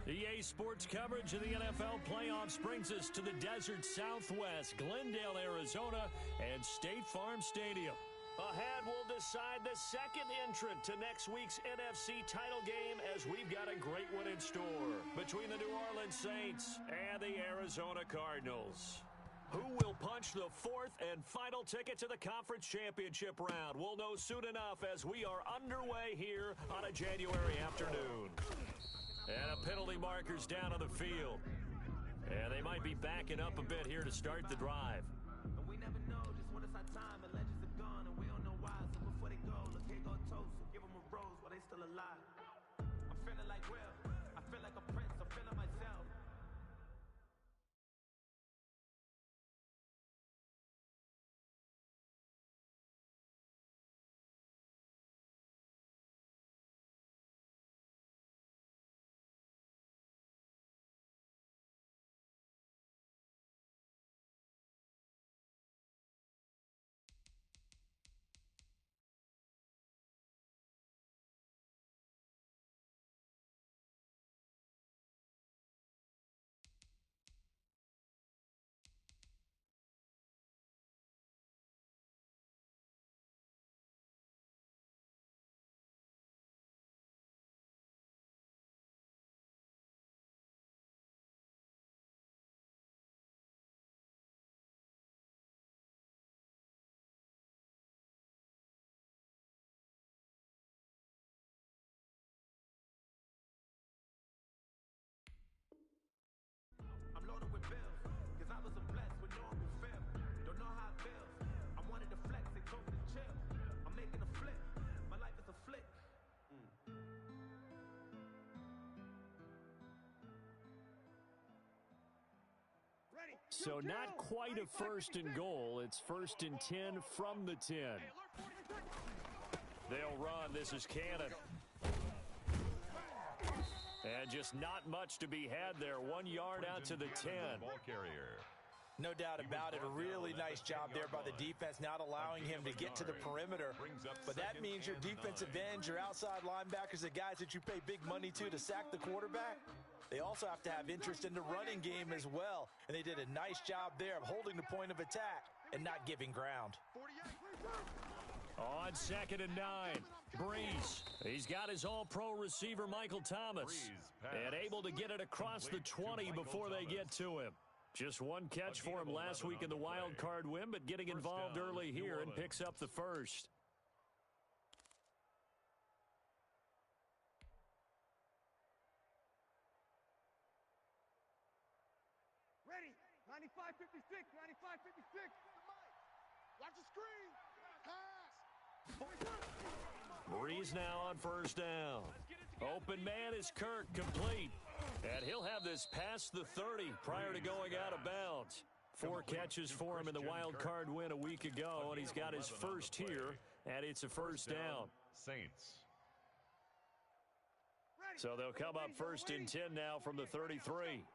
EA Sports coverage of the NFL playoffs brings us to the desert Southwest, Glendale, Arizona, and State Farm Stadium. Ahead, we'll decide the second entrant to next week's NFC title game as we've got a great one in store between the New Orleans Saints and the Arizona Cardinals. Who will punch the fourth and final ticket to the conference championship round? We'll know soon enough as we are underway here on a January afternoon. And a penalty marker's down on the field. And they might be backing up a bit here to start the drive. We never know just when it's our time, and legends are gone, and we don't know why. So before they go, look, here go toast. So give them a rose while they still alive. I'm feeling like Will. I feel like a prince. I'm feeling myself. So not quite a first and goal. It's first and 10 from the 10. They'll run. This is Cannon. And just not much to be had there. 1 yard out to the 10. Ball carrier. No doubt about it. A really nice job there by the defense, not allowing him to get to the perimeter. But that means your defensive ends, your outside linebackers, the guys that you pay big money to sack the quarterback, they also have to have interest in the running game as well. And they did a nice job there of holding the point of attack and not giving ground. On 2nd and 9, Breeze. He's got his all-pro receiver, Michael Thomas, and able to get it across the 20 before they get to him. Just one catch for him last week in the wild card win, but getting involved early here and picks up the first. Ready, 95-56, 95-56. Watch the screen. Pass. Breeze now on first down. Open man is Kirk, complete. And he'll have this past the 30 prior to going out of bounds. 4 catches for him in the wild card win a week ago, and he's got his first here, and it's a first down. Saints. So they'll come up first and 10 now from the 33.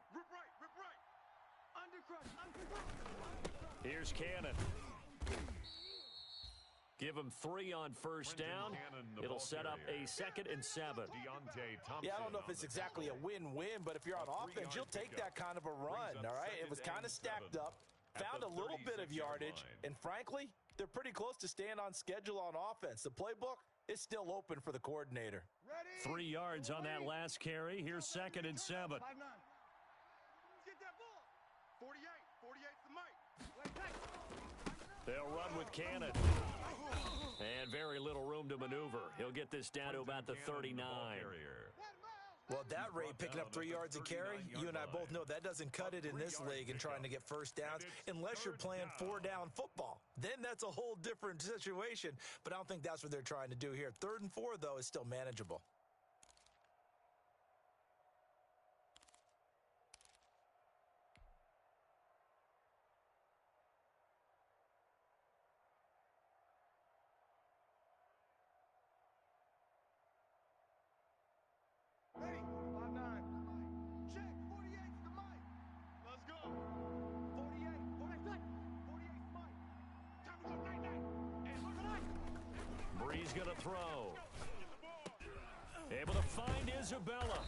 Here's Cannon. Give him 3 on first down. It'll set up a 2nd and 7. Yeah, I don't know if it's exactly a win-win, but if you're on offense, you'll take that kind of a run, all right? It was kind of stacked up, found a little bit of yardage, and frankly, they're pretty close to staying on schedule on offense. The playbook is still open for the coordinator. 3 yards on that last carry. Here's 2nd and 7. 5-9. Get that ball. 48. 48's the mic. They'll run with Cannon. And very little room to maneuver. He'll get this down to about the 39. Well, at that rate, picking up 3 yards a carry, you and I both know that doesn't cut it in this league and trying to get first downs unless you're playing 4-down football. Then that's a whole different situation, but I don't think that's what they're trying to do here. 3rd and 4, though, is still manageable. Ready, 5-9. Check, 48's the mic. Let's go. 48. 48's mic. Time to go, 99. Hey, look at that. Breeze going to throw. Able to find Isabella.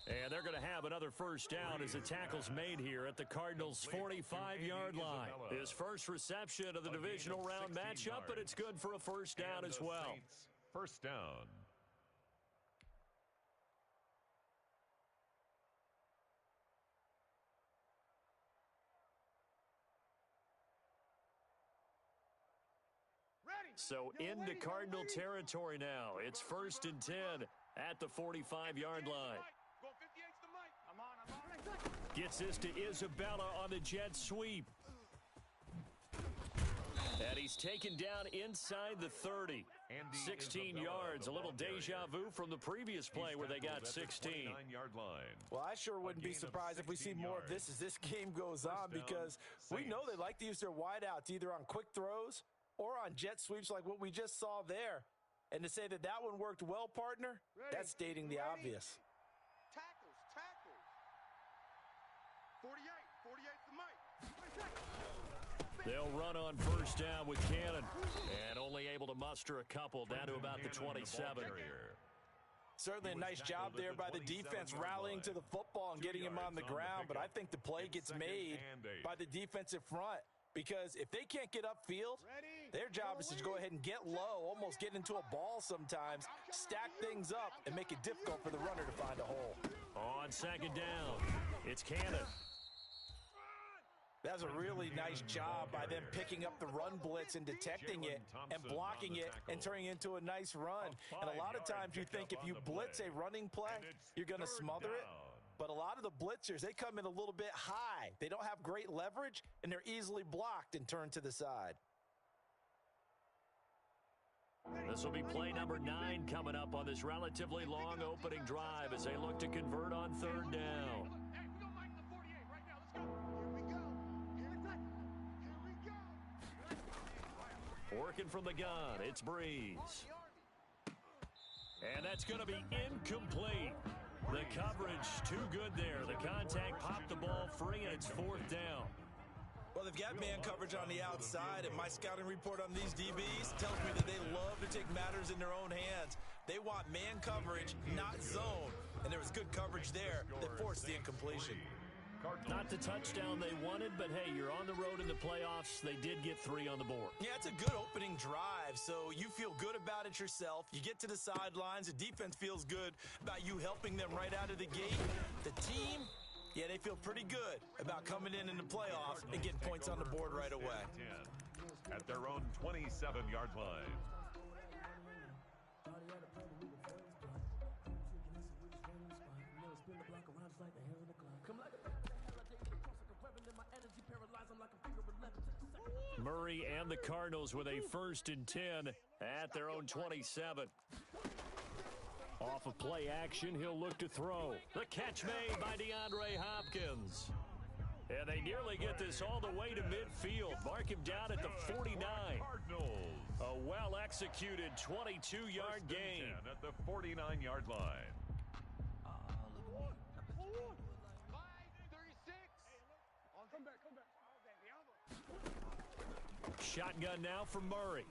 And they're going to have another first down as the tackle's made here at the Cardinals' 45-yard line. His first reception of the divisional round matchup, but it's good for a first down as well. First down. So into Cardinal territory now. It's 1st and 10 at the 45-yard line. Gets this to Isabella on the jet sweep. And he's taken down inside the 30. 16 yards, a little deja vu from the previous play where they got 16. Well, I sure wouldn't be surprised if we see more of this as this game goes on, because we know they like to use their wideouts either on quick throws or on jet sweeps like what we just saw there. And to say that that one worked well, partner, that's stating the obvious. Tackles. 48 the mic. They'll run on first down with Cannon, and only able to muster a couple down to about the 27. Certainly a nice job there by the defense rallying to the football and getting him on the ground, but I think the play gets made by the defensive front, because if they can't get upfield, their job is to go ahead and get low, almost get into a ball sometimes, stack things up, and make it difficult for the runner to find a hole. On second down, it's Cannon. That's a really nice job by them picking up the run blitz and detecting it and blocking it and turning it into a nice run. And a lot of times you think if you blitz a running play, you're going to smother it. But a lot of the blitzers, they come in a little bit high. They don't have great leverage, and they're easily blocked and turned to the side. This will be play number 9 coming up on this relatively long opening drive as they look to convert on third down. Working from the gun, it's Breeze. And that's going to be incomplete. The coverage too good there. The contact popped the ball free, and it's 4th down. Well, they've got man coverage on the outside, and my scouting report on these DBs tells me that they love to take matters in their own hands. They want man coverage, not zone. And there was good coverage there that forced the incompletion. Not the touchdown they wanted, but hey, you're on the road in the playoffs. They did get 3 on the board. Yeah, it's a good opening drive, so you feel good about it yourself. You get to the sidelines. The defense feels good about you helping them right out of the gate. The team, yeah, they feel pretty good about coming in the playoffs and getting points on the board right away. At their own 27-yard line. Murray and the Cardinals with a 1st and 10 at their own 27. Off of play action, he'll look to throw. The catch made by DeAndre Hopkins. And they nearly get this all the way to midfield. Mark him down at the 49. A well-executed 22-yard gain. At the 49-yard line. Shotgun now from Murray.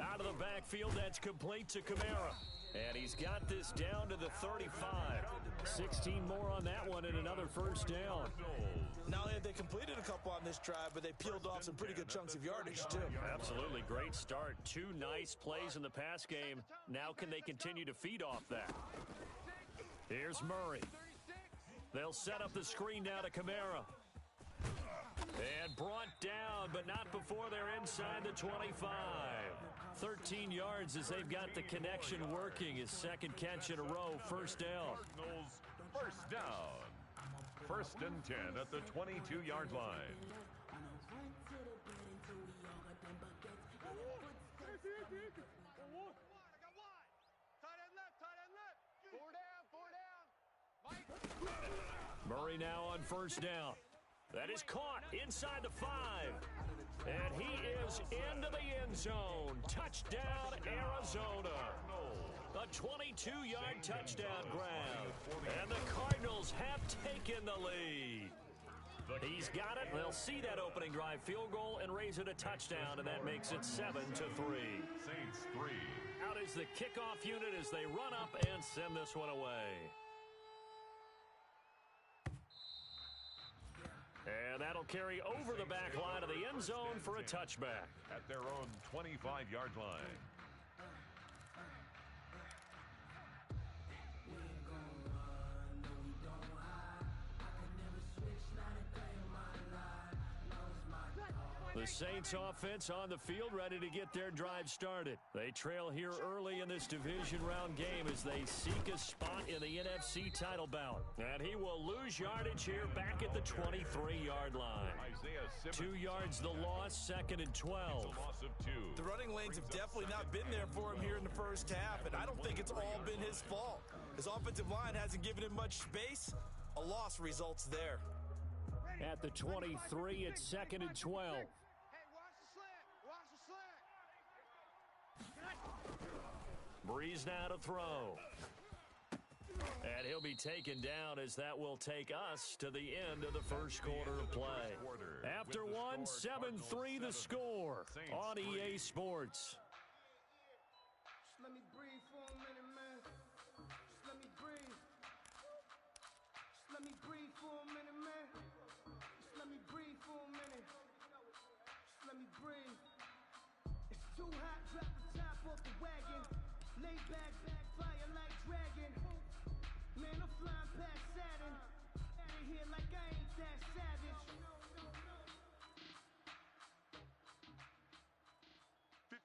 Out of the backfield, that's complete to Kamara. And he's got this down to the 35. 16 more on that one and another first down. Not only have they completed a couple on this drive, but they peeled off some pretty good chunks of yardage, too. Absolutely. Great start. 2 nice plays in the pass game. Now can they continue to feed off that? Here's Murray. They'll set up the screen now to Kamara. And brought down, but not before they're inside the 25. 13 yards as they've got the connection working. His second catch in a row, first down. First down. 1st and 10 at the 22-yard line. Murray now on first down. That is caught inside the 5. And he is into the end zone. Touchdown, Arizona. A 22-yard touchdown grab. And the Cardinals have taken the lead. He's got it. They'll see that opening drive field goal and raise it a touchdown, and that makes it 7-3. Saints 3. Out is the kickoff unit as they run up and send this one away. And that'll carry over the back line of the end zone for a touchback. At their own 25-yard line. The Saints offense on the field, ready to get their drive started. They trail here early in this division round game as they seek a spot in the NFC title bout. And he will lose yardage here back at the 23-yard line. 2 yards the loss, 2nd and 12. Loss of 2. The running lanes have definitely not been there for him here in the first half, and I don't think it's all been his fault. His offensive line hasn't given him much space. A loss results there. At the 23, it's 2nd and 12. Breeze now to throw. And he'll be taken down as that will take us to the end of the first quarter of play. After one, 7-3 the score on EA Sports. Just let me breathe for a minute, man. Just let me breathe. Just let me breathe for a minute, man. Just let me breathe for a minute. Just let me breathe. It's too hot, drop the top off the wagon. Lay back, fire like dragon. Man, I'm flying past Saturn. Out of here like I ain't that savage.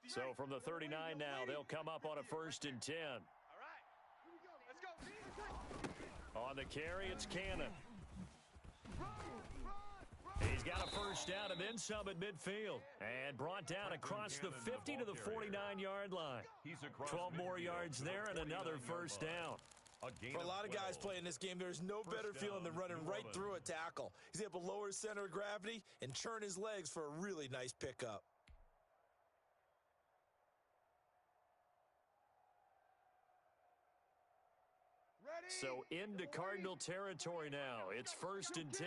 So from the 39 now, they'll come up on a 1st and 10. All right, let's go. On the carry, it's Cannon. He's got a first down and then some at midfield. And brought down across the 50 to the 49-yard line. 12 more yards there and another first down. For a lot of guys playing this game, there's no better feeling than running right through a tackle. He's able to lower his center of gravity and churn his legs for a really nice pickup. So into Cardinal territory now. It's 1st and 10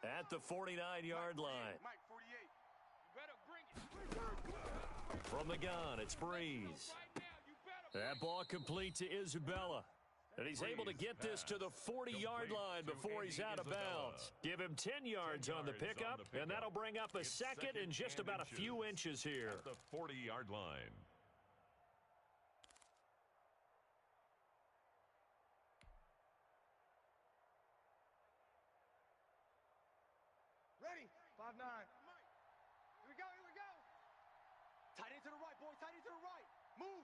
at the 49-yard line. Mike 48, you better bring it. From the gun, it's Breeze. That ball complete to Isabella. And he's able to get this to the 40-yard line before he's out of bounds. Give him 10 yards on the pickup, and that'll bring up a second and just about a few inches here. At the 40-yard line. Ready? 5-9. Here we go, here we go. Tight end to the right, boy. Tight end to the right. Move.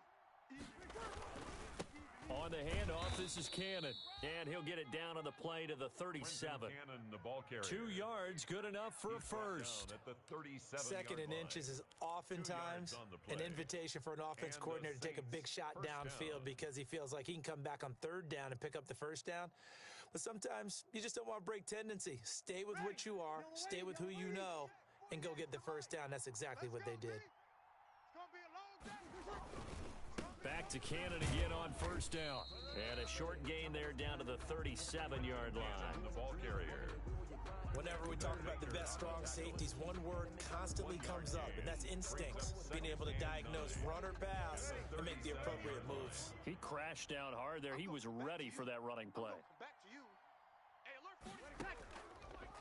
On the handoff, this is Cannon. And he'll get it down on the play to the 37. Cannon, the ball carrier. 2 yards, good enough for a first. At the 37-yard 2nd and inches is oftentimes an invitation for an offense coordinator to take a big shot downfield because he feels like he can come back on 3rd down and pick up the first down. But sometimes you just don't want to break tendency. Stay with what you are, stay with who you know, and go get the first down. That's exactly what they did. It's going to be a long day. Back to Cannon again on 1st down. And a short gain there down to the 37-yard line. The ball carrier. Whenever we talk about the best strong safeties, one word constantly comes up, and that's instincts. Being able to diagnose run or pass and make the appropriate moves. He crashed down hard there. He was ready for that running play. Back to you. Hey, alert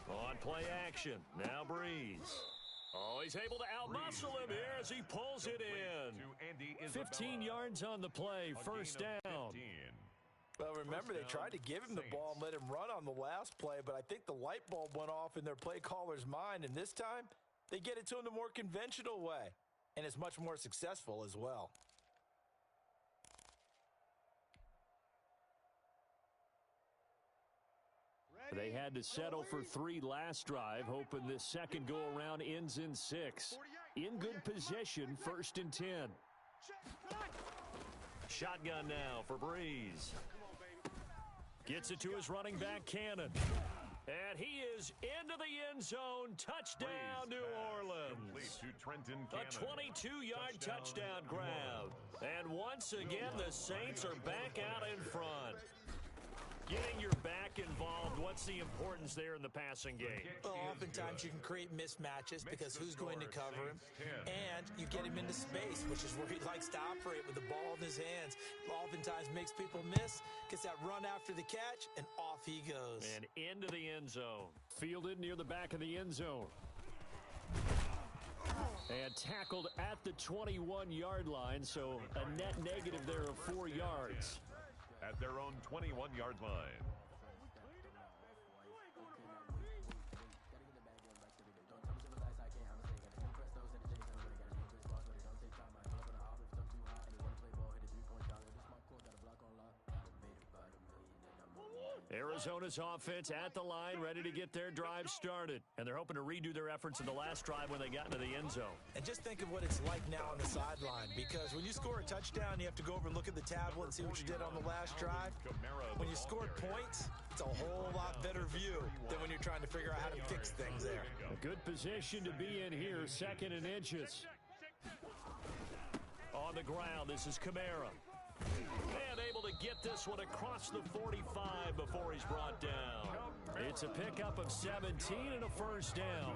40. On play action, now Breeze. Oh, he's able to outmuscle him here as he pulls it in. 15 yards on the play, first down. Well, remember, they tried to give him the ball and let him run on the last play, but I think the light bulb went off in their play caller's mind, and this time they get it to him the more conventional way, and it's much more successful as well. They had to settle for 3 last drive, hoping this second go-around ends in 6. In good position, 1st and 10. Shotgun now for Breeze. Gets it to his running back, Cannon. And he is into the end zone. Touchdown, New Orleans. A 22-yard touchdown grab. And once again, the Saints are back out in front. Getting your back involved, what's the importance there in the passing game? Well, oftentimes you can create mismatches because who's going to cover him, and you get him into space, which is where he likes to operate with the ball in his hands. Oftentimes makes people miss, gets that run after the catch, and off he goes. And into the end zone. Fielded near the back of the end zone. And tackled at the 21-yard line, so a net negative there of 4 yards. At their own 21-yard line. Arizona's offense at the line, ready to get their drive started. And they're hoping to redo their efforts in the last drive when they got into the end zone. And just think of what it's like now on the sideline, because when you score a touchdown, you have to go over and look at the tablet and see what you did on the last drive. When you scored points, it's a whole lot better view than when you're trying to figure out how to fix things there. A good position to be in here, 2nd and inches. On the ground, this is Kamara. And able to get this one across the 45 before he's brought down. It's a pickup of 17 and a first down.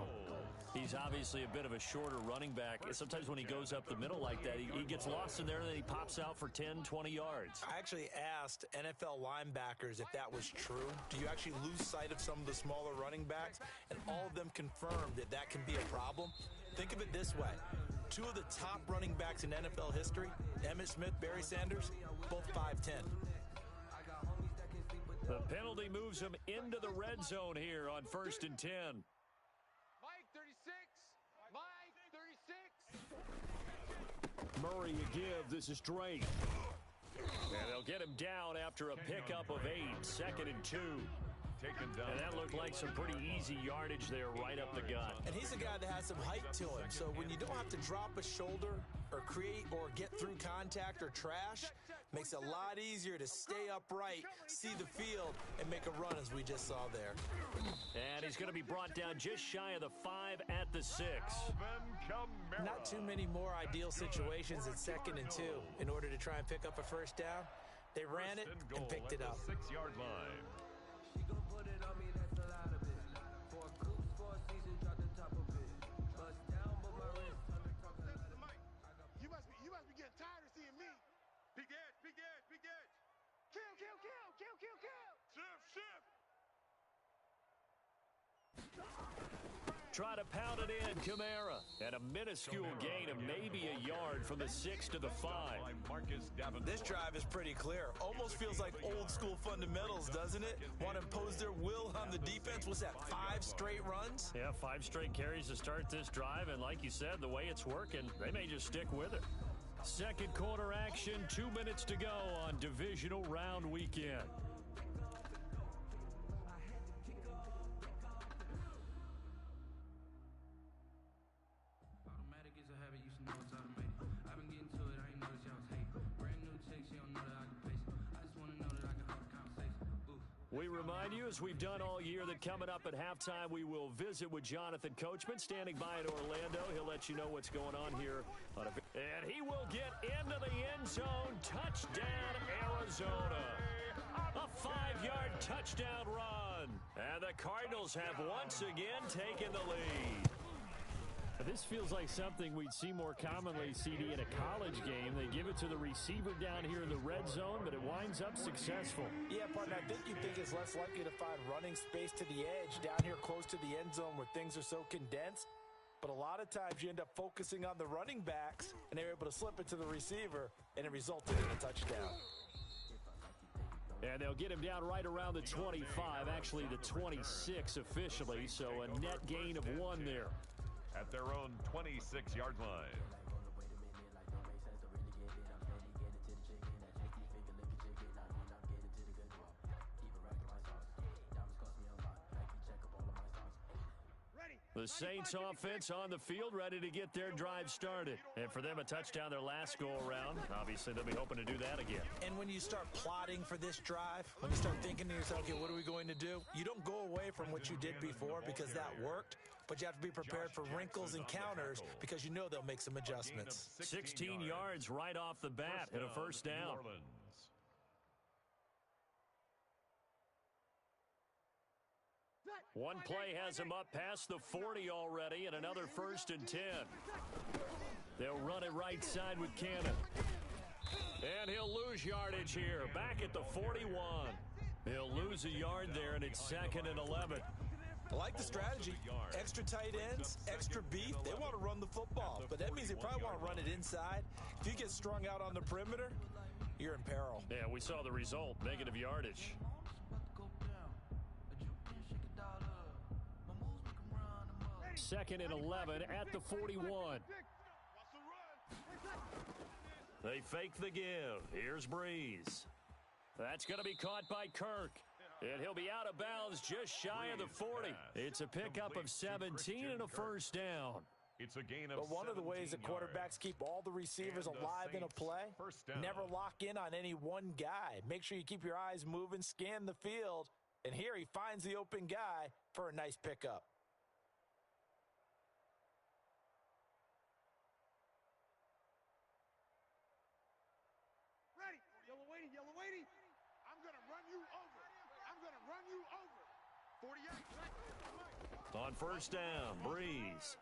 He's obviously a bit of a shorter running back. Sometimes when he goes up the middle like that, he gets lost in there and then he pops out for 10, 20 yards. I actually asked NFL linebackers if that was true. Do you actually lose sight of some of the smaller running backs? And all of them confirmed that that can be a problem. Think of it this way. 2 of the top running backs in NFL history, Emmitt Smith, Barry Sanders, both 5'10". The penalty moves him into the red zone here on 1st and 10. Mike 36. Mike 36. Murray a give. This is Drake. And they'll get him down after a pickup of 8. 2nd and 2. Taken down. And that looked like some pretty easy yardage there right up the gut. And he's a guy that has some height to him. So when you don't have to drop a shoulder or create or get through contact or trash, makes it a lot easier to stay upright, see the field, and make a run as we just saw there. And he's going to be brought down just shy of the 5 at the 6. Not too many more ideal situations at 2nd and 2 in order to try and pick up a first down. They ran it and picked it up. 6-yard line. She gon' put it on me, that's a lot of it. 4 coops, 4 seasons, drop the top of it. Bust down, but my wrist on the top of it. Listen, Mike, you must be getting tired of seeing me. Big edge, big edge, big edge. Kill, kill, kill, kill, kill, kill. Shift. Try to pound it in, Kamara. And a minuscule gain of maybe a yard from the 6 to the 5. Marcus Davenport. This drive is pretty clear. Almost feels like old school fundamentals, doesn't it? Want to impose their will on the defense? What's that, 5 straight runs? Yeah, 5 straight carries to start this drive. And like you said, the way it's working, they may just stick with it. Second quarter action, 2 minutes to go on divisional round weekend. We remind you, as we've done all year, that coming up at halftime, we will visit with Jonathan Coachman, standing by in Orlando. He'll let you know what's going on here. And he will get into the end zone. Touchdown, Arizona. A 5-yard touchdown run. And the Cardinals have once again taken the lead. This feels like something we'd see more commonly, CD, in a college game. They give it to the receiver down here in the red zone, but it winds up successful. Yeah, partner, I think you think it's less likely to find running space to the edge down here close to the end zone where things are so condensed. But a lot of times you end up focusing on the running backs, and they're able to slip it to the receiver, and it resulted in a touchdown. And they'll get him down right around the 25, actually the 26 officially, so a net gain of 1 there. At their own 26-yard line. The Saints offense on the field, ready to get their drive started. And for them, a touchdown their last go-around. Obviously, they'll be hoping to do that again. And when you start plotting for this drive, when you start thinking to yourself, okay, what are we going to do? You don't go away from what you did before because that worked, but you have to be prepared for wrinkles and counters because you know they'll make some adjustments. 16 yards right off the bat and a first down. One play has him up past the 40 already, and another 1st and 10. They'll run it right side with Cannon. And he'll lose yardage here, back at the 41. He'll lose a yard there, and it's 2nd and 11. I like the strategy. Extra tight ends, extra beef. They want to run the football, but that means they probably want to run it inside. If you get strung out on the perimeter, you're in peril. Yeah, we saw the result, negative yardage. 2nd and 11 at the 41. They fake the give. Here's Breeze. That's going to be caught by Kirk. And he'll be out of bounds just shy of the 40. It's a pickup of 17 and a 1st down. It's a gain of But one of the ways that quarterbacks keep all the receivers alive in a play, never lock in on any one guy. Make sure you keep your eyes moving, scan the field, and here he finds the open guy for a nice pickup. Ready. Yellow waiting, yellow waiting. I'm going to run you over. I'm going to run you over. 48. On 1st down, Breeze.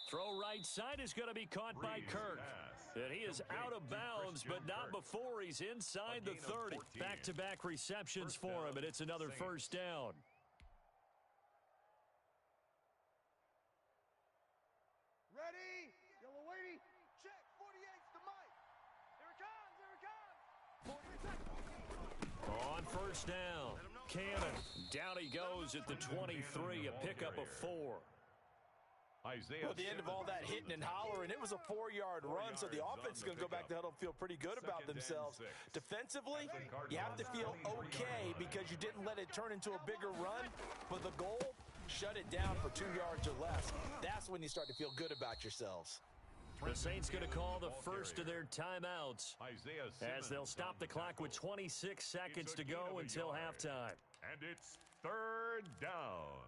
Throw right side is going to be caught by Kirk. And he is out of bounds, but not before he's inside the 30. Back-to-back receptions for him, and it's another 1st down. Ready. Yellow waiting. Check. 48's the mic. Here it comes. Here it comes. On 1st down, Cannon. Down he goes at the 23, a pickup of 4. Well, at the end of all that hitting and hollering, it was a 4-yard run, so the offense is going to go back to huddle and feel pretty good about themselves. Defensively, you have to feel okay because you didn't let it turn into a bigger run, but the goal, shut it down for 2 yards or less. That's when you start to feel good about yourselves. The Saints going to call the first of their timeouts as they'll stop the clock with 26 seconds to go until halftime. And it's 3rd down.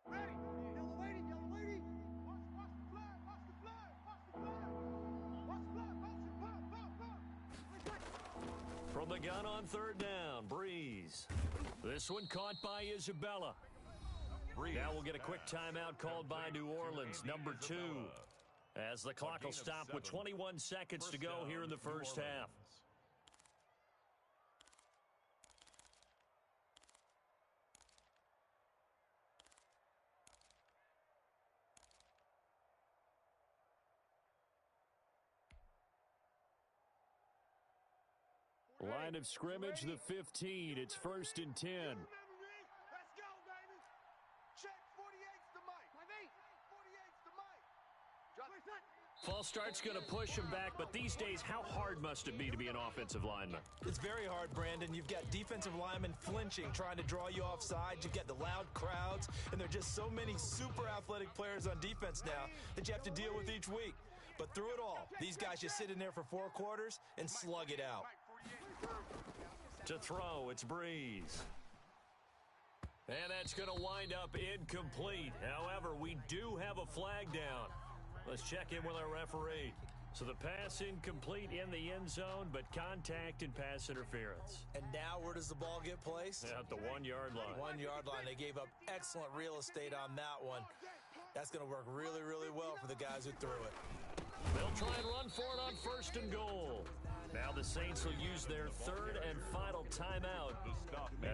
Ready. Yellow waiting, yellow waiting. Watch the flag, watch the flag, watch the flag. Watch the flag, motion, pop. From the gun on 3rd down, Breeze. This one caught by Isabella. Now we'll get a quick timeout called by New Orleans, number 2. As the clock will stop with 21 seconds to go here in the 1st half. Line of scrimmage, the 15. It's 1st and 10. Let's go, baby. Check. 48's the mic. 48's the mic. Drop it. False start's going to push him back, but these days, how hard must it be to be an offensive lineman? It's very hard, Brandon. You've got defensive linemen flinching, trying to draw you off sides. You've got the loud crowds, and there are just so many super athletic players on defense now that you have to deal with each week. But through it all, these guys just sit in there for 4 quarters and slug it out. To throw, it's Breeze. And that's going to wind up incomplete. However, we do have a flag down. Let's check in with our referee. So the pass incomplete in the end zone, but contact and pass interference. And now where does the ball get placed? At the 1-yard line. 1-yard line. They gave up excellent real estate on that one. That's going to work really, really well for the guys who threw it. They'll try and run for it on 1st and goal. Now the Saints will use their 3rd and final timeout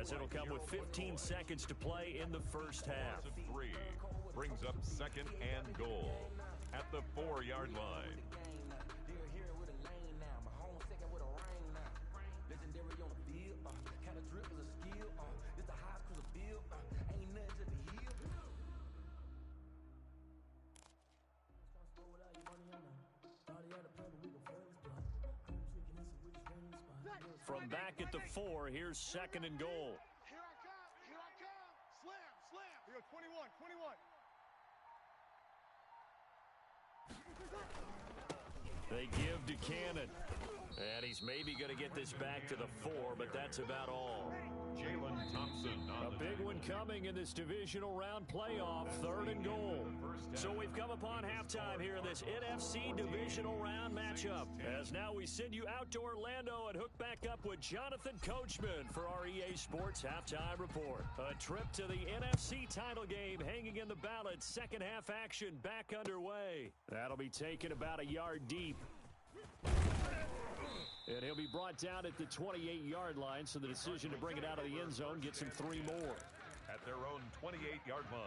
as it'll come with 15 seconds to play in the 1st half. 3 brings up 2nd and goal at the 4-yard line. From back at the 4, here's 2nd and goal. Here I come. Here I come. Slam, slam. Here, 21, 21. They give to Cannon. And he's maybe going to get this back to the 4, but that's about all. Jalen Thompson on A big one coming in this divisional round playoff, 3rd and goal. So we've come upon halftime here in this NFC divisional round matchup. As now we send you out to Orlando and hook back up with Jonathan Coachman for our EA Sports Halftime Report. A trip to the NFC title game hanging in the balance. Second half action back underway. That'll be taken about a yard deep. And he'll be brought down at the 28-yard line, so the decision to bring it out of the end zone gets him 3 more. at their own 28-yard line.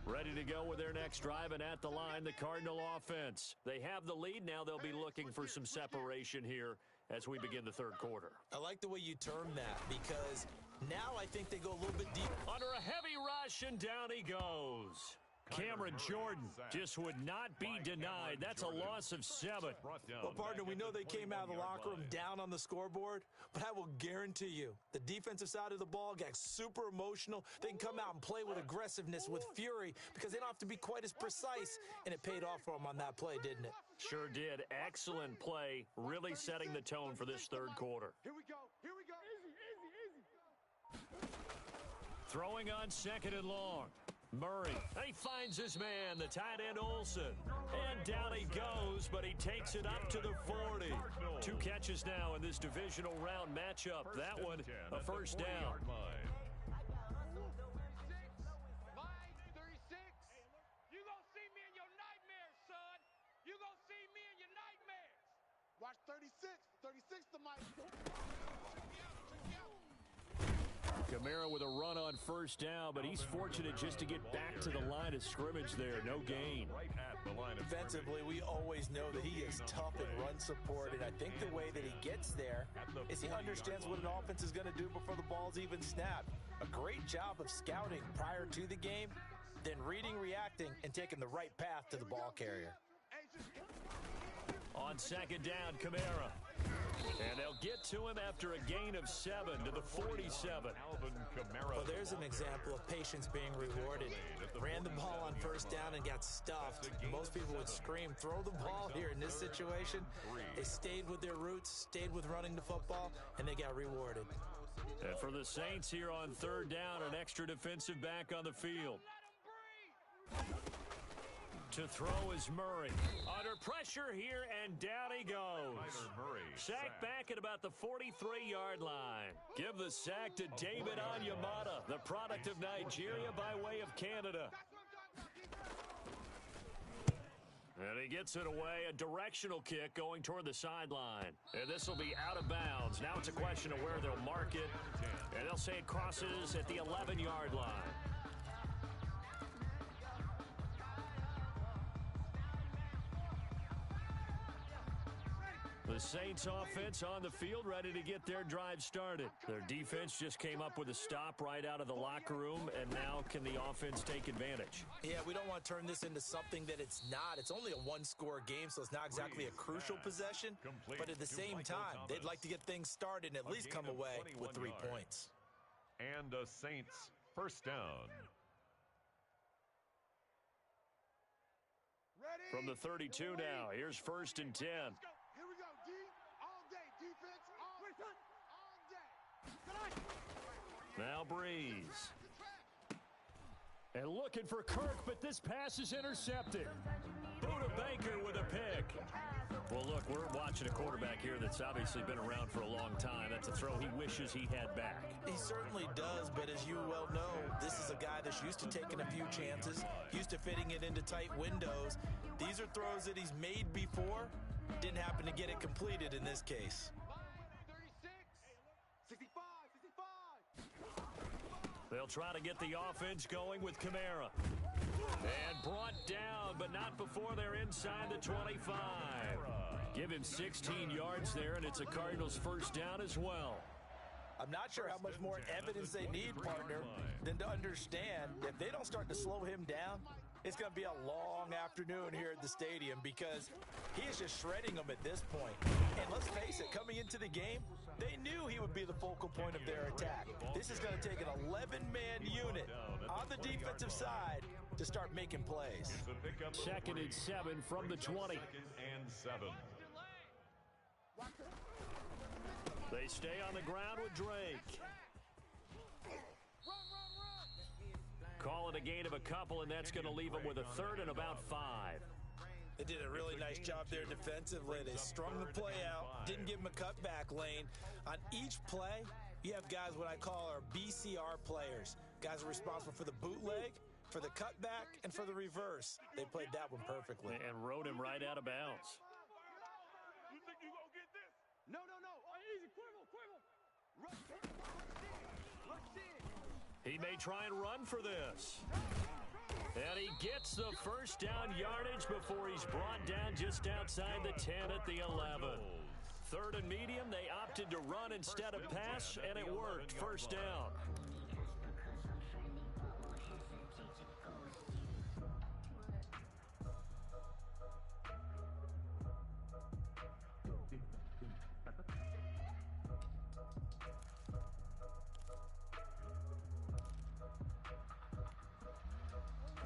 Ready to go with their next drive, and at the line, the Cardinal offense. They have the lead. Now they'll be looking for some separation here as we begin the third quarter. I like the way you term that, because now I think they go a little bit deep. Under a heavy rush, and down he goes. Cameron Jordan just would not be denied. That's a loss of 7. Well, partner, we know they came out of the locker room down on the scoreboard, but I will guarantee you the defensive side of the ball got super emotional. They can come out and play with aggressiveness, with fury, because they don't have to be quite as precise, and it paid off for them on that play, didn't it? Sure did. Excellent play, really setting the tone for this third quarter. Here we go. Here we go. Easy, easy, easy. Throwing on 2nd and long. Murray, he finds his man, the tight end Olsen. And down he goes, but he takes it up to the 40. 2 catches now in this divisional round matchup. That one, a first down. Line 36. You gonna see me in your nightmares, son. You gonna see me in your nightmares. Watch 36. 36 to Mike. Kamara with a run on first down, but he's fortunate just to get back to the line of scrimmage there. No gain. Defensively, we always know that he is tough in run support, and I think the way that he gets there is he understands what an offense is going to do before the ball's even snapped. A great job of scouting prior to the game, then reading, reacting, and taking the right path to the ball carrier. On 2nd down, Kamara. And they'll get to him after a gain of 7 to the 47. Well, there's an example of patience being rewarded. Ran the ball on first down and got stuffed. Most people would scream, throw the ball here. In this situation, they stayed with their roots, stayed with running the football, and they got rewarded. And for the Saints here on 3rd down, an extra defensive back on the field. To throw is Murray. Under pressure here, and down he goes. Sack back at about the 43-yard line. Give the sack to David Onyemata, the product of Nigeria by way of Canada. And he gets it away, a directional kick going toward the sideline. And this will be out of bounds. Now it's a question of where they'll mark it. And they'll say it crosses at the 11-yard line. The Saints offense on the field, ready to get their drive started. Their defense just came up with a stop right out of the locker room, and now can the offense take advantage? Yeah, we don't want to turn this into something that it's not. It's only a one-score game, so it's not exactly a crucial possession. But at the same time, they'd like to get things started and at least come away with 3 points. And a Saints first down. Ready? From the 32 now, here's 1st and 10. Here we go, D. All day. Defense all day. Now Breeze. And looking for Kirk, but this pass is intercepted. Buda Baker with a pick. Well, look, we're watching a quarterback here that's obviously been around for a long time. That's a throw he wishes he had back. He certainly does, but as you well know, this is a guy that's used to taking a few chances, used to fitting it into tight windows. These are throws that he's made before. Didn't happen to get it completed in this case. 65. They'll try to get the offense going with Kamara. And brought down, but not before they're inside the 25. Give him 16 yards there, and it's a Cardinals first down as well. I'm not sure how much more evidence they need, partner, than to understand that if they don't start to slow him down, it's going to be a long afternoon here at the stadium because he is just shredding them at this point. And let's face it, coming into the game, they knew he would be the focal point of their attack. This is going to take an 11-man unit on the defensive side to start making plays. 2nd and 7 from the 20. 2nd and 7. They stay on the ground with Drake. Call it a gain of a couple, and that's going to leave them with a 3rd and about 5. They did a really nice job there defensively. They strung the play out, didn't give them a cutback lane. On each play, you have guys what I call our BCR players. Guys are responsible for the bootleg, for the cutback, and for the reverse. They played that one perfectly. And rode him right out of bounds. You think you gonna get this? No. Easy, Quibble. Rush in. He may try and run for this. And he gets the first down yardage before he's brought down just outside the 10 at the 11. 3rd and medium, they opted to run instead of pass, and it worked. First down.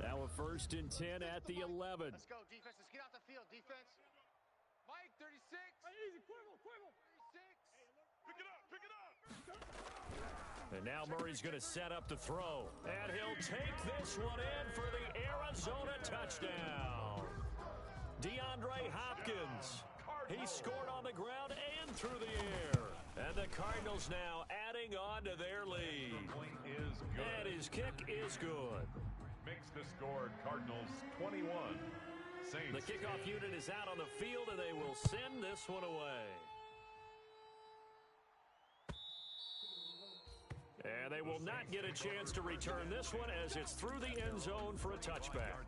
Now a 1st and 10 at the 11. Let's go, defense. Let's get out the field, defense. Mike, 36. Easy, Quibble. 36. Pick it up. And now Murray's going to set up the throw. And he'll take this one in for the Arizona touchdown. DeAndre Hopkins. He scored on the ground and through the air. And the Cardinals now adding on to their lead. And his kick is good. Makes the score Cardinals 21. Saints. The kickoff unit is out on the field, and they will send this one away. And they will not get a chance to return this one as it's through the end zone for a touchback.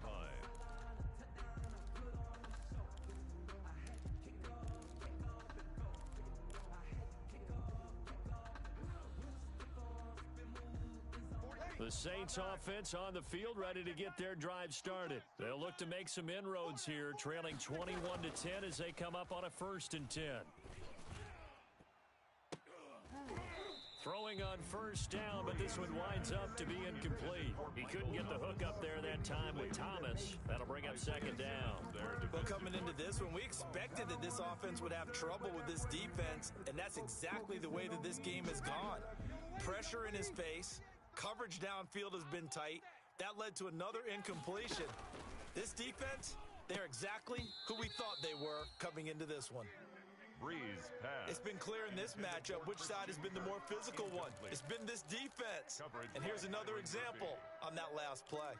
The Saints offense on the field ready to get their drive started. They'll look to make some inroads here, trailing 21-10 as they come up on a 1st and 10. Throwing on first down, but this one winds up to be incomplete. He couldn't get the hook up there that time with Thomas. That'll bring up 2nd down. Well, coming into this one, we expected that this offense would have trouble with this defense, and that's exactly the way that this game has gone. Pressure in his face. Coverage downfield has been tight. That led to another incompletion. This defense, they're exactly who we thought they were coming into this one. Breeze pass. It's been clear in this matchup which side has been the more physical one. It's been this defense. And here's another example on that last play.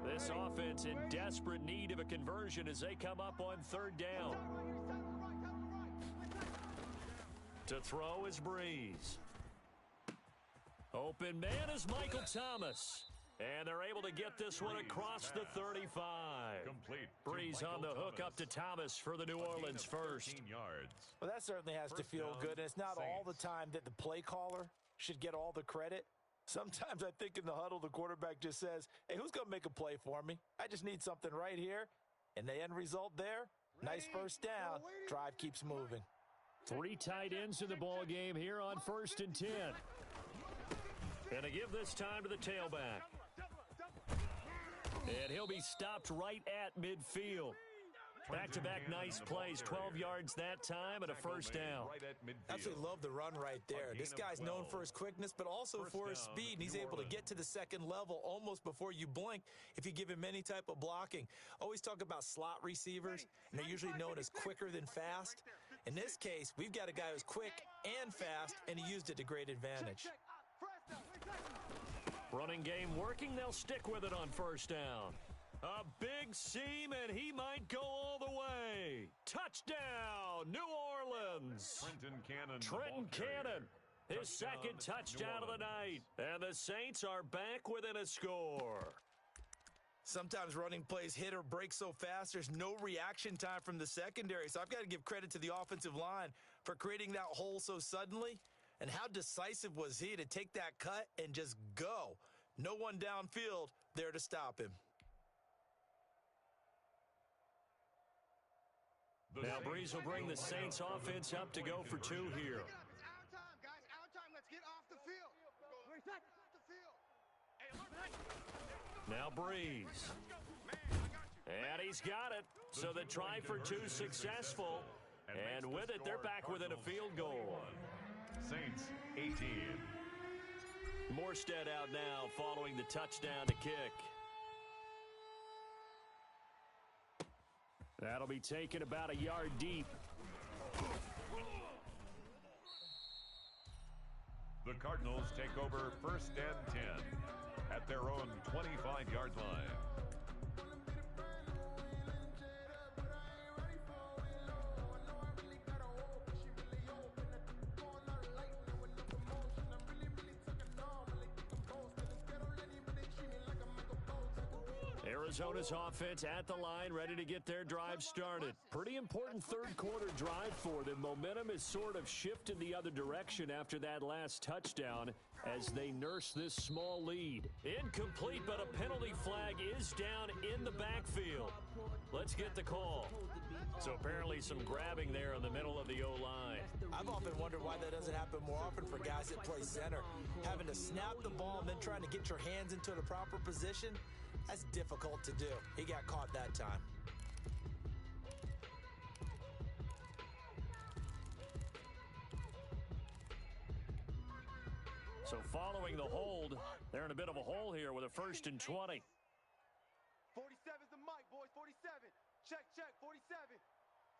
This offense in desperate need of a conversion as they come up on 3rd down. To throw is Breeze. Open man is Michael Thomas. And they're able to get this one across the 35. Complete. Breeze on the hook up to Thomas for the New Orleans first. Well, that certainly has to feel good. And it's not all the time that the play caller should get all the credit. Sometimes I think in the huddle, the quarterback just says, hey, who's going to make a play for me? I just need something right here. And the end result there, nice first down. Drive keeps moving. 3 tight ends in the ball game here on 1st and 10. And to give this time to the tailback. And he'll be stopped right at midfield. Back-to-back nice plays, 12 yards that time and a first down. Absolutely love the run right there. This guy's known for his quickness, but also for his speed. And he's able to get to the second level almost before you blink if you give him any type of blocking. Always talk about slot receivers, and they're usually known as quicker than fast. In this case, we've got a guy who's quick and fast, and he used it to great advantage. Running game working, they'll stick with it on first down. A big seam, and he might go all the way. Touchdown, New Orleans. Trenton Cannon, his second touchdown of the night. And the Saints are back within a score. Sometimes running plays hit or break so fast, there's no reaction time from the secondary. So I've got to give credit to the offensive line for creating that hole so suddenly. And how decisive was he to take that cut and just go? No one downfield there to stop him. Now Breeze will bring the Saints offense up to go for two here. It's our time, guys. Our time. Let's get off the field. Off the field. Now Breeze. And he's got it. So the try for two successful. And with it, they're back within a field goal. Saints 18. Morstead out now following the touchdown to kick. That'll be taken about a yard deep. The Cardinals take over 1st and 10 at their own 25-yard line. Arizona's offense at the line, ready to get their drive started. Pretty important third quarter drive for them. Momentum has sort of shifted the other direction after that last touchdown as they nurse this small lead. Incomplete, but a penalty flag is down in the backfield. Let's get the call. So apparently some grabbing there in the middle of the O-line. I've often wondered why that doesn't happen more often for guys that play center. Having to snap the ball and then trying to get your hands into the proper position, that's difficult to do. He got caught that time. So following the hold, they're in a bit of a hole here with a 1st and 20. 47's the mic, boys. 47. Check, 47.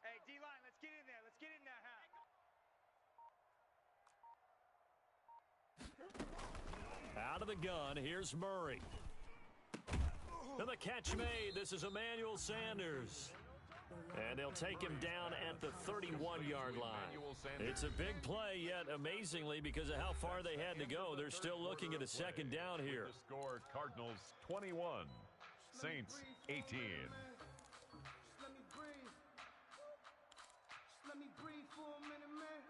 Hey, D-line, let's get in there. Let's get in there, huh? Out of the gun, here's Murray. And the catch made. This is Emmanuel Sanders. And they'll take him down at the 31-yard line. It's a big play, yet amazingly, because of how far they had to go, they're still looking at a 2nd down here. The score, Cardinals 21, Saints 18. Let me breathe. Let me breathe for a minute, man.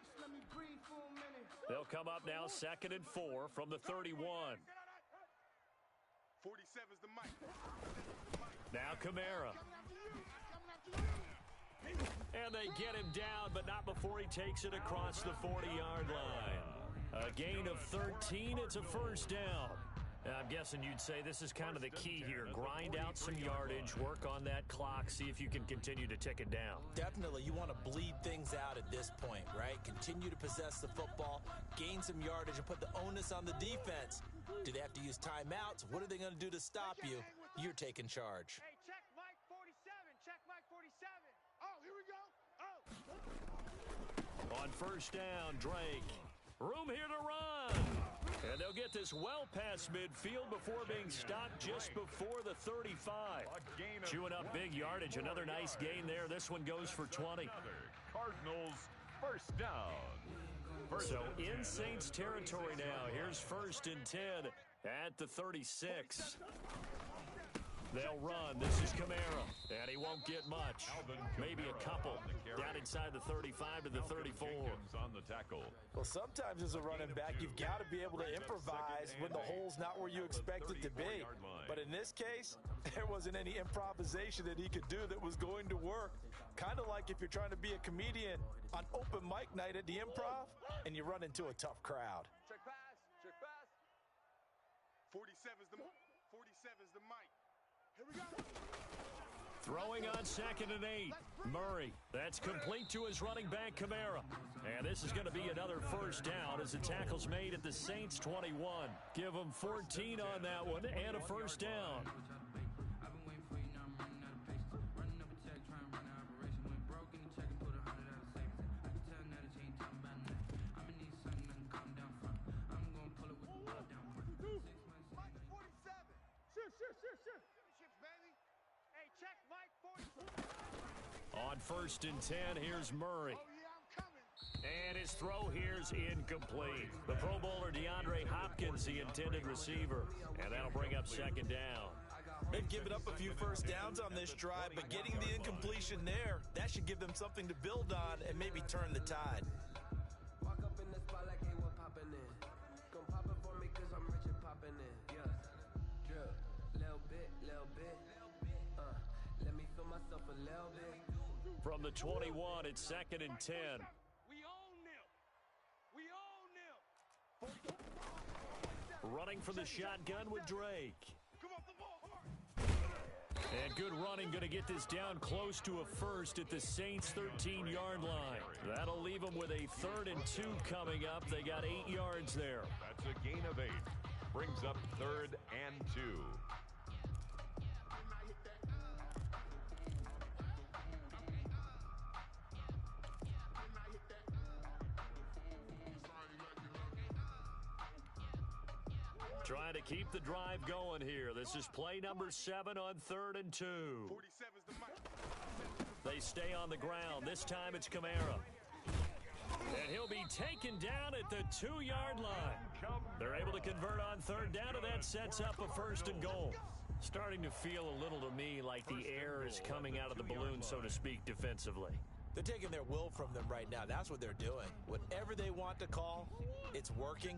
Just let me breathe for a minute. They'll come up now 2nd and 4 from the 31. 47's the mic. Now Kamara. And they get him down, but not before he takes it across the 40-yard line. A gain of 13. It's a 1st down. I'm guessing you'd say this is kind of the key here. Grind out some yardage, work on that clock, see if you can continue to tick it down. Definitely, you want to bleed things out at this point, right? Continue to possess the football, gain some yardage, and put the onus on the defense. Do they have to use timeouts? What are they going to do to stop you? You're taking charge. Hey, check Mike 47. Check Mike 47. Oh, here we go. Oh. On 1st down, Drake. Room here to run. And they'll get this well past midfield before being stopped just before the 35. Chewing up big yardage. Another nice gain there. This one goes for 20. Cardinals 1st down. So in Saints territory now. Here's 1st and 10 at the 36. They'll run. This is Kamara. And he won't get much. Maybe a couple. Down inside the 35 to the 34. On the tackle. Well, sometimes as a running back, you've got to be able to improvise when the hole's not where you expect it to be. But in this case, there wasn't any improvisation that he could do that was going to work. Kind of like if you're trying to be a comedian on open mic night at the Improv and you run into a tough crowd. Check pass. Check pass. 47's the mic. Here we go. Throwing on 2nd and 8. Murray. That's complete to his running back, Kamara. And this is going to be another 1st down as the tackle's made at the Saints 21. Give them 14 on that one and a 1st down. On 1st and 10, here's Murray. And his throw here's incomplete. The Pro Bowler DeAndre Hopkins, the intended receiver. And that'll bring up 2nd down. They've given up a few first downs on this drive, but getting the incompletion there, that should give them something to build on and maybe turn the tide. Walk up in the spot like hey, what poppin' in? Gon' pop it for me cause I'm rich and poppin' in. Yeah. Drip. Little bit. Let me feel myself a little bit. From the 21, it's 2nd and 10. We own them. We own them. Running for the shotgun with Drake. Come off the ball hard. And good running, going to get this down close to a first at the Saints' 13-yard line. That'll leave them with a 3rd and 2 coming up. They got 8 yards there. That's a gain of 8. Brings up 3rd and 2. Trying to keep the drive going here. This is play number 7 on 3rd and 2. 47's the mic. They stay on the ground. This time it's Kamara. And he'll be taken down at the 2-yard line. They're able to convert on 3rd down, and that sets up a 1st and goal. Starting to feel a little to me like the air is coming out of the balloon, so to speak, defensively. They're taking their will from them right now. That's what they're doing. Whatever they want to call, it's working.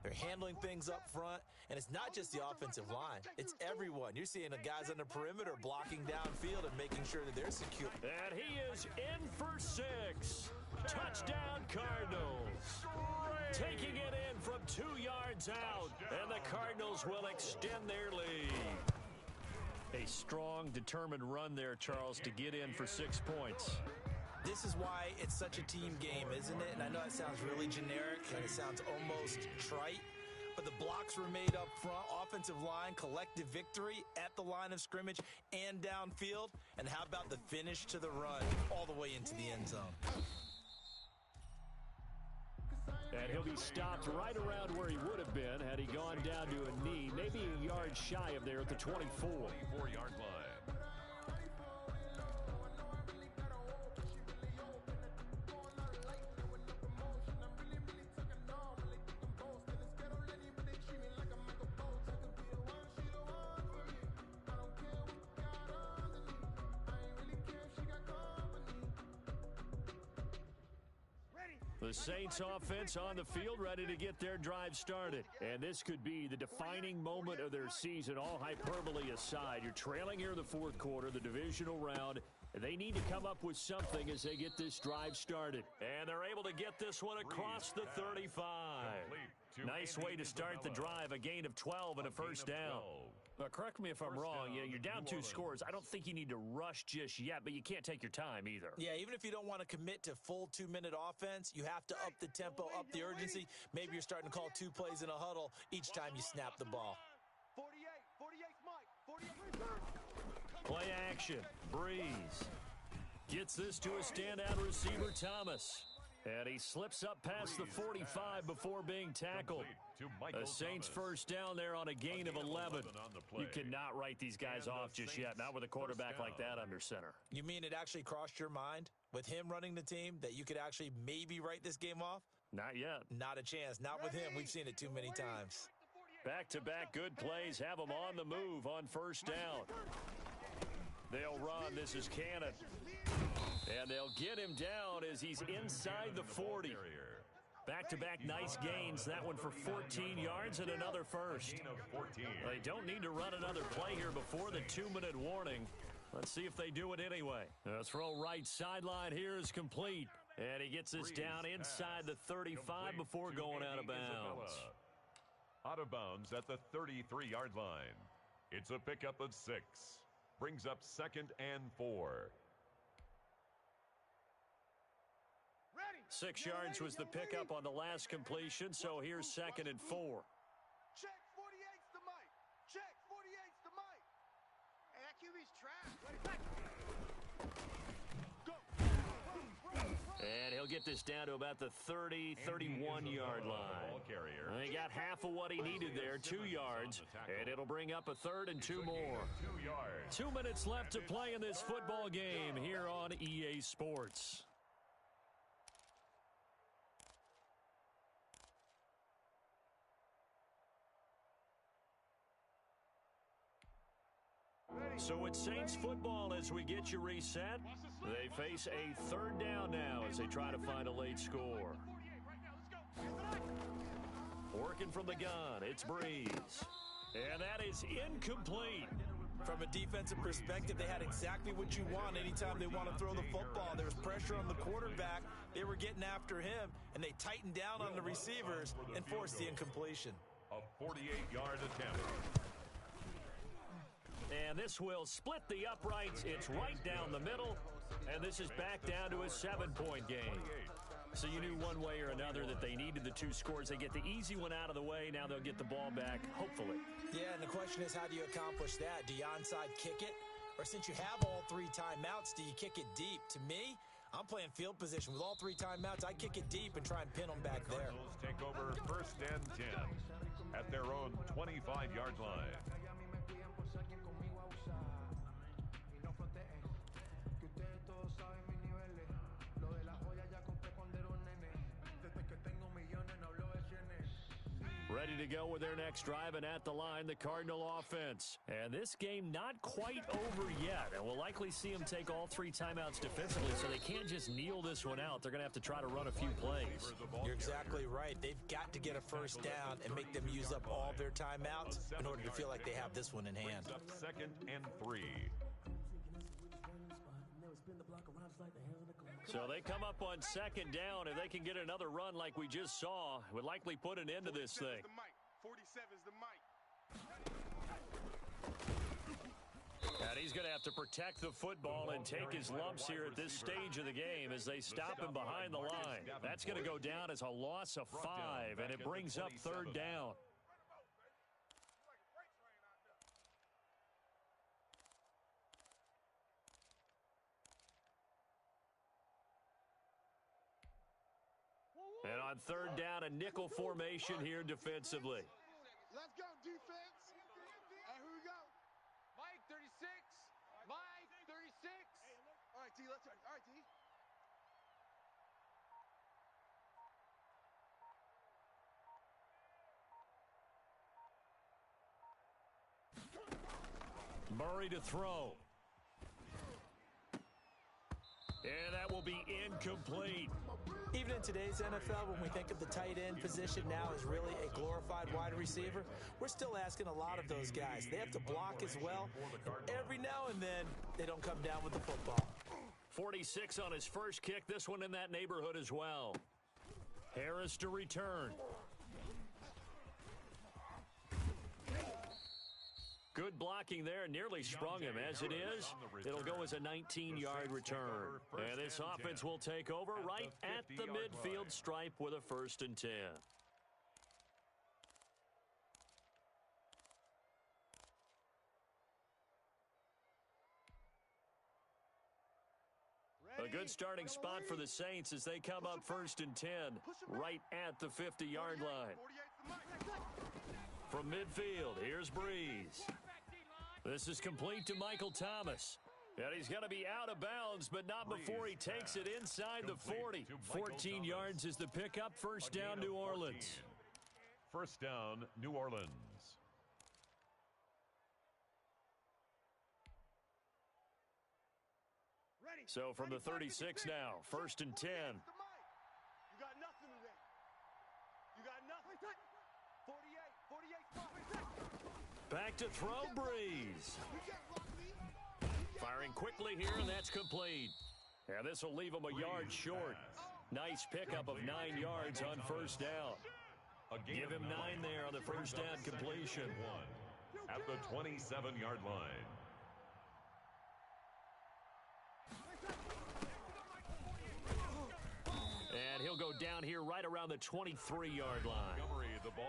They're handling things up front, and it's not just the offensive line. It's everyone. You're seeing the guys on the perimeter blocking downfield and making sure that they're secure. And he is in for 6. Touchdown, Cardinals. Taking it in from 2 yards out, and the Cardinals will extend their lead. A strong, determined run there, Charles, to get in for 6 points. This is why it's such a team game, isn't it? And I know that sounds really generic and it sounds almost trite, but the blocks were made up front, offensive line, collective victory at the line of scrimmage and downfield. And how about the finish to the run all the way into the end zone? And he'll be stopped right around where he would have been had he gone down to a knee, maybe a yard shy of there at the 24. 24-yard line. The Saints offense on the field ready to get their drive started. And this could be the defining moment of their season, all hyperbole aside. You're trailing here in the 4th quarter, the divisional round. And they need to come up with something as they get this drive started. And they're able to get this one across the 35. Nice way to start the drive, a gain of 12 and a 1st down. Correct me if I'm wrong. You're down 2 scores. I don't think you need to rush just yet, but you can't take your time either. Yeah, even if you don't want to commit to full 2-minute offense, you have to up the tempo, up the urgency. Maybe you're starting to call 2 plays in a huddle each time you snap the ball. 48's Mike. 48. Play action. Breeze gets this to a standout receiver, Thomas. And he slips up past the 45 before being tackled. The Saints 1st down there on a gain of 11. You cannot write these guys off just yet, not with a quarterback like that under center. You mean it actually crossed your mind with him running the team that you could actually maybe write this game off? Not yet. Not a chance. Not with him. We've seen it too many times. Back-to-back good plays have them on the move on 1st down. They'll run. This is Cannon. And they'll get him down as he's inside the 40. Back-to-back nice gains. That one for 14 yards and another 1st. They don't need to run another play here before the 2-minute warning. Let's see if they do it anyway. The throw right sideline here is complete. And he gets this down inside the 35 before going out of bounds. Out of bounds at the 33-yard line. It's a pickup of 6. Brings up 2nd and 4. 6 yards was the pickup on the last completion, so here's 2nd and 4. Check 48's the mic. Check 48's the mic. Hey, that QB's trash. And he'll get this down to about the 30, 31-yard line. He got half of what he needed there, 2 yards, and it'll bring up a 3rd and 2 more. 2 minutes left to play in this football game here on EA Sports. So it's Saints football as we get you reset. They face a third down now as they try to find a late score. Working from the gun, it's Breeze. And that is incomplete. From a defensive perspective, they had exactly what you want anytime they want to throw the football. There was pressure on the quarterback. They were getting after him, and they tightened down on the receivers and forced the incompletion. A 48-yard attempt. And this will split the uprights. It's right down the middle. And this is back down to a 7-point game. So you knew one way or another that they needed the 2 scores. They get the easy one out of the way. Now they'll get the ball back, hopefully. Yeah, and the question is, how do you accomplish that? Do you onside kick it? Or since you have all 3 timeouts, do you kick it deep? To me, I'm playing field position. With all 3 timeouts, I kick it deep and try and pin them back there. Cardinals take over 1st and 10 at their own 25-yard line. Ready to go with their next drive, and at the line, the Cardinal offense. And this game not quite over yet, and we'll likely see them take all 3 timeouts defensively, so they can't just kneel this one out. They're going to have to try to run a few plays. You're exactly right. They've got to get a first down and make them use up all their timeouts in order to feel like they have this one in hand. 2nd and 3. So they come up on 2nd down. If they can get another run like we just saw, it would likely put an end to this thing. 47's the mic. And he's going to have to protect the football and take his lumps here at this stage of the game as they stop him behind the line. That's going to go down as a loss of 5, and it brings up 3rd down. And on 3rd down, a nickel formation here defensively. Let's go, defense. All right, here we go. Mike, 36. Mike, 36. All right, T, let's go. All right, T. Murray to throw. And that will be incomplete. Even in today's NFL, when we think of the tight end position now as really a glorified wide receiver, we're still asking a lot of those guys. They have to block as well. And every now and then, they don't come down with the football. 46 on his first kick. This one in that neighborhood as well. Harris to return. Good blocking there, nearly sprung him. As it is, it'll go as a 19-yard return. And this offense will take over right at the midfield stripe with a 1st and 10. A good starting spot for the Saints as they come up 1st and 10 right at the 50-yard line. From midfield, here's Breeze. This is complete to Michael Thomas. And he's going to be out of bounds, but not before he takes it inside the 40. 14 yards is the pickup. 1st down, New Orleans. 1st down, New Orleans. So from the 36 now, 1st and 10. You got nothing today. You got nothing. 48. Back to throw, Breeze. Firing quickly here, and that's complete. And this will leave him a yard short. Nice pickup of 9 yards on 1st down. Give him 9 there on the 1st down completion. At the 27-yard line. And he'll go down here right around the 23-yard line.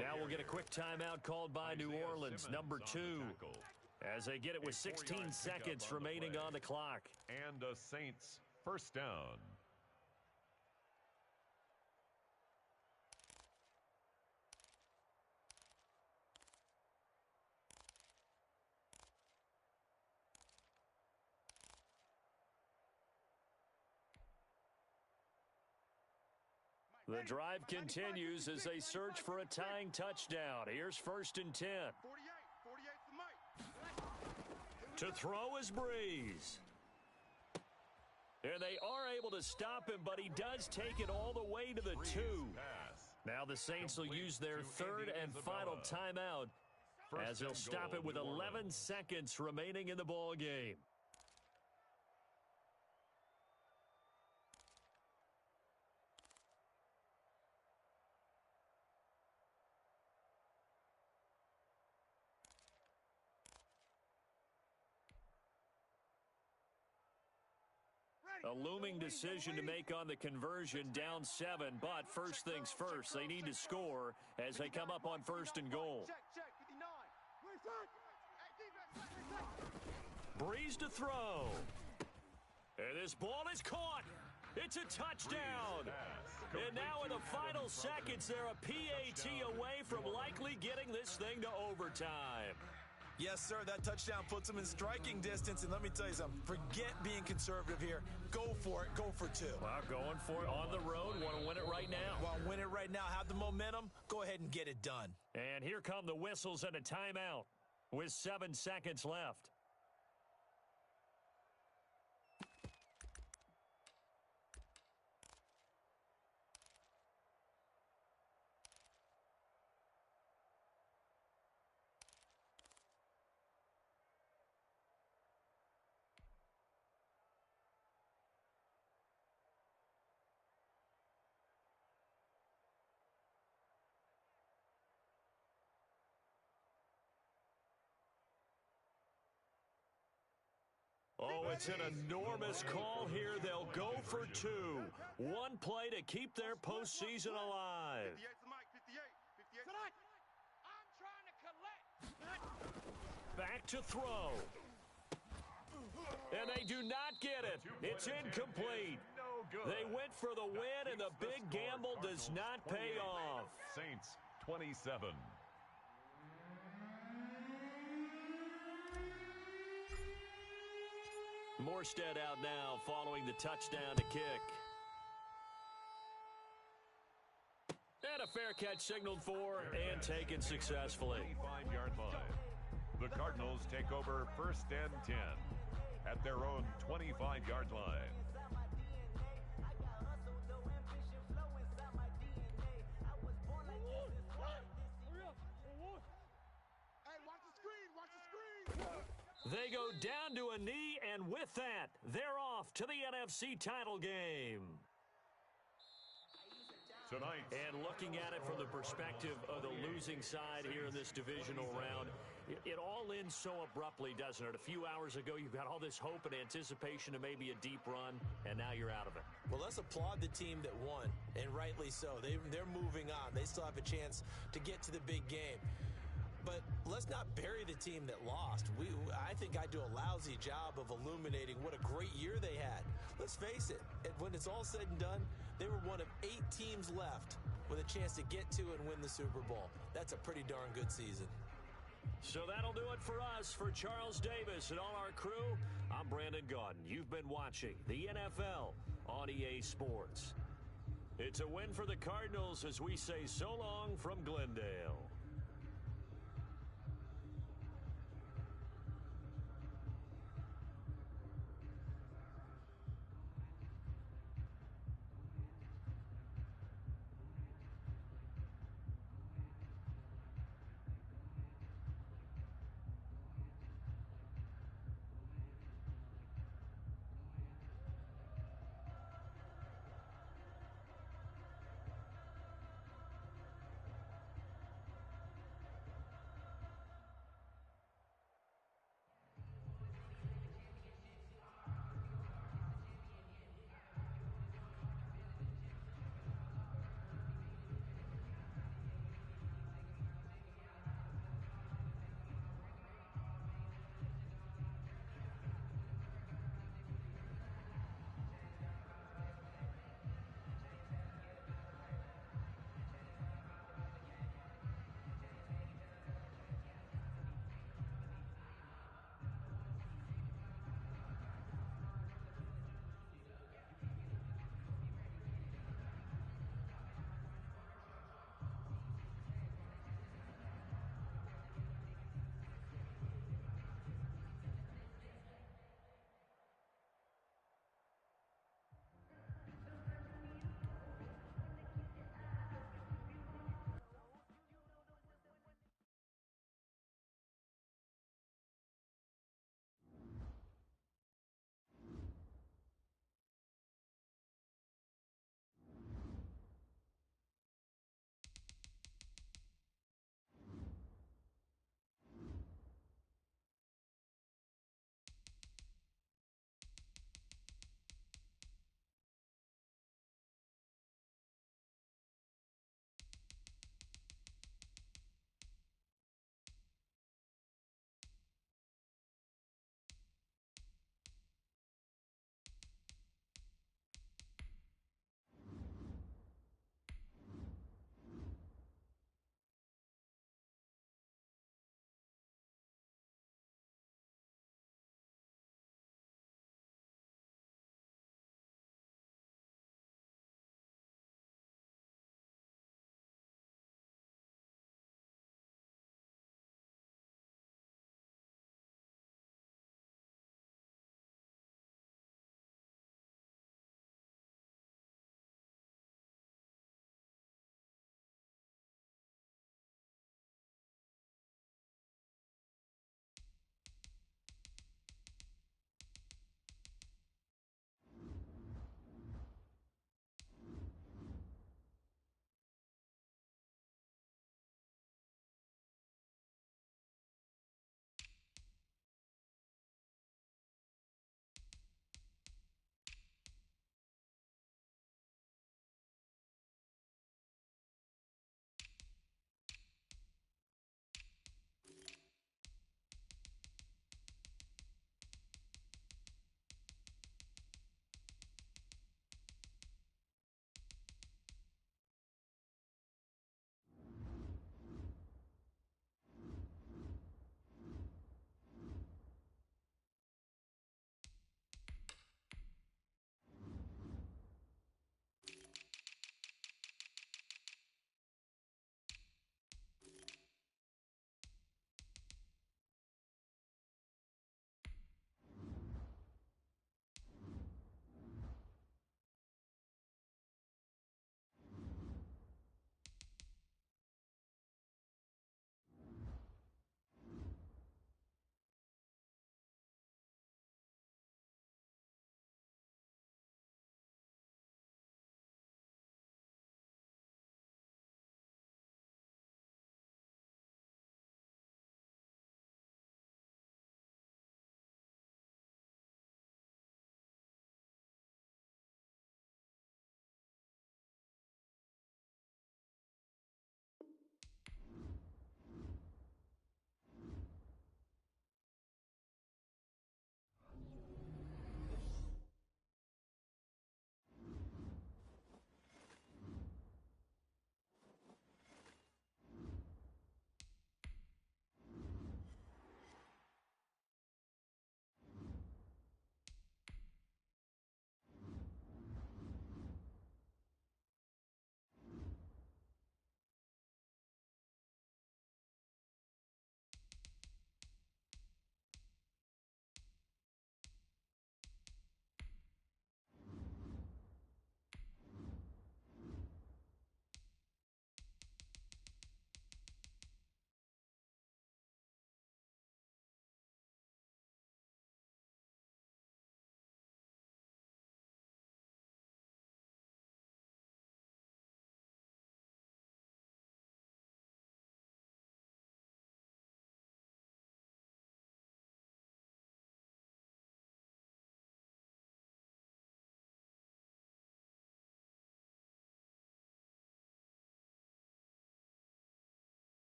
Now we'll get a quick timeout called by New Orleans, number 2, as they get it with 16 seconds remaining on the clock. And a Saints 1st down. The drive continues as they search for a tying touchdown. Here's 1st and 10. 48's the mic. To throw is Breeze. And they are able to stop him, but he does take it all the way to the 2. Now the Saints will use their third and final timeout as they'll stop it with 11 seconds remaining in the ball game. A looming decision to make on the conversion, down 7, but first things first, they need to score as they come up on 1st and goal. Breeze to throw. And this ball is caught. It's a touchdown. And now in the final seconds, they're a PAT away from likely getting this thing to overtime. Yes, sir, that touchdown puts them in striking distance, and let me tell you something, forget being conservative here. Go for it, go for 2. Well, going for it on the road, want to win it right now. Want to win it right now, have the momentum, go ahead and get it done. And here come the whistles and a timeout with 7 seconds left. Oh, it's an enormous call here. They'll go for 2. One play to keep their postseason alive. 58 to Mike, 58. I'm trying to collect. Back to throw. And they do not get it. It's incomplete. They went for the win, and the big gamble does not pay off. Saints 27. Morstead out now following the touchdown to kick. And a fair catch signaled for and taken successfully. 25-yard line. The Cardinals take over 1st and 10 at their own 25-yard line. Hey, watch the screen, watch the screen. They go down to a knee, and with that, they're off to the NFC title game. Tonight. And looking at it from the perspective of the losing side here in this divisional round, it all ends so abruptly, doesn't it? A few hours ago, you've got all this hope and anticipation of maybe a deep run, and now you're out of it. Well, let's applaud the team that won, and rightly so. They're moving on. They still have a chance to get to the big game. But let's not bury the team that lost. I think I do a lousy job of illuminating what a great year they had. Let's face it, when it's all said and done, they were one of 8 teams left with a chance to get to and win the Super Bowl. That's a pretty darn good season. So that'll do it for us. For Charles Davis and all our crew, I'm Brandon Gaudin. You've been watching the NFL on EA Sports. It's a win for the Cardinals as we say so long from Glendale.